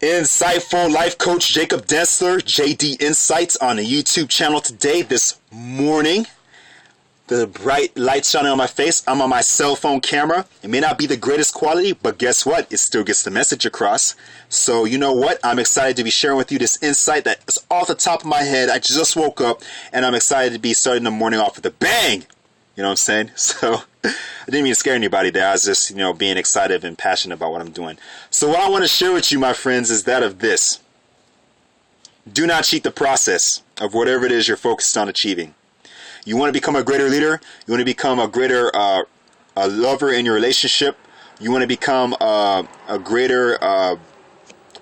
Insightful life coach Jacob Densler, JD Insights, on the YouTube channel today, this morning. The bright light shining on my face. I'm on my cell phone camera. It may not be the greatest quality, but guess what? It still gets the message across. So you know what? I'm excited to be sharing with you this insight that is off the top of my head. I just woke up and I'm excited to be starting the morning off with a bang. You know what I'm saying? So I didn't mean to scare anybody there. I was just, being excited and passionate about what I'm doing. So what I want to share with you, my friends, is that of this. Do not cheat the process of whatever it is you're focused on achieving. You want to become a greater leader. You want to become a greater a lover in your relationship. You want to become a greater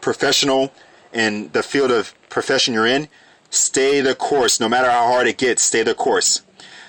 professional in the field of profession you're in. Stay the course. No matter how hard it gets, stay the course.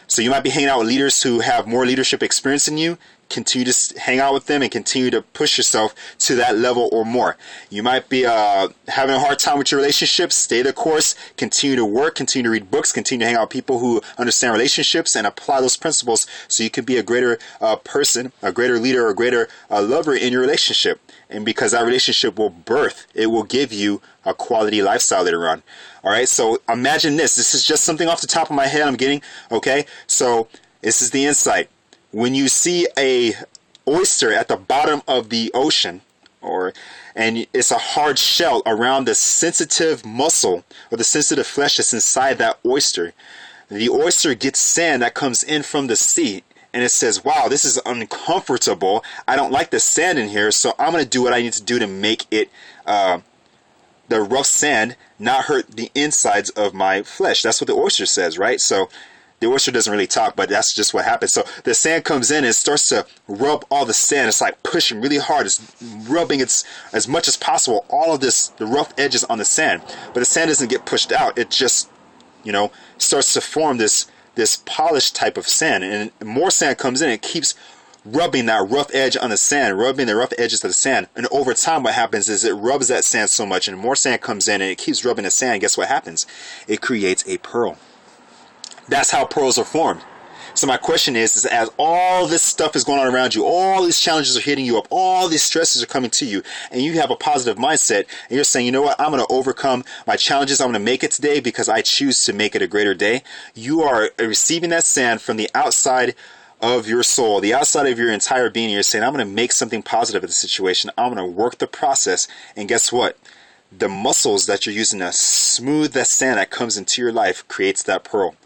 So you might be hanging out with leaders who have more leadership experience than you. Continue to hang out with them and continue to push yourself to that level or more. You might be having a hard time with your relationships. Stay the course. Continue to work. Continue to read books. Continue to hang out with people who understand relationships and apply those principles so you can be a greater person, a greater leader, or a greater lover in your relationship. And because that relationship will birth, it will give you a quality lifestyle later on. All right, so imagine this. This is just something off the top of my head I'm getting. Okay, so this is the insight. When you see a oyster at the bottom of the ocean, and it's a hard shell around the sensitive muscle or the sensitive flesh that's inside that oyster, the oyster gets sand that comes in from the sea. And it says, wow, this is uncomfortable. I don't like the sand in here, so I'm going to do what I need to do to make it, the rough sand, not hurt the insides of my flesh. That's what the oyster says, right? So the oyster doesn't really talk, but that's just what happens. So the sand comes in and it starts to rub all the sand. It's like pushing really hard. It's rubbing as much as possible, all of the rough edges on the sand. But the sand doesn't get pushed out. It just, starts to form this polished type of sand, and more sand comes in. It keeps rubbing that rough edge on the sand, rubbing the rough edges of the sand, and over time what happens is it rubs that sand so much, and more sand comes in, and it keeps rubbing the sand. Guess what happens? It creates a pearl. That's how pearls are formed. So my question is as all this stuff is going on around you, all these challenges are hitting you up, all these stresses are coming to you, and you have a positive mindset, and you're saying, you know what, I'm going to overcome my challenges, I'm going to make it today because I choose to make it a greater day. You are receiving that sand from the outside of your soul, the outside of your entire being. You're saying, I'm going to make something positive of the situation. I'm going to work the process, and guess what? The muscles that you're using to smooth that sand that comes into your life creates that pearl.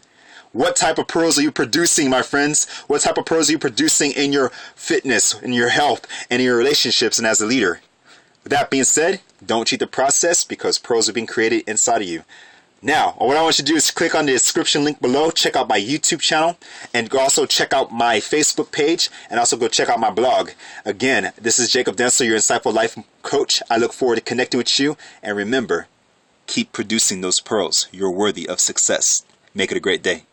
What type of pearls are you producing, my friends? What type of pearls are you producing in your fitness, in your health, and in your relationships and as a leader? With that being said, don't cheat the process because pearls are being created inside of you. Now, what I want you to do is click on the description link below, check out my YouTube channel, and also check out my Facebook page, and also go check out my blog. Again, this is Jacob Densler, your Insightful Life Coach. I look forward to connecting with you, and remember, keep producing those pearls. You're worthy of success. Make it a great day.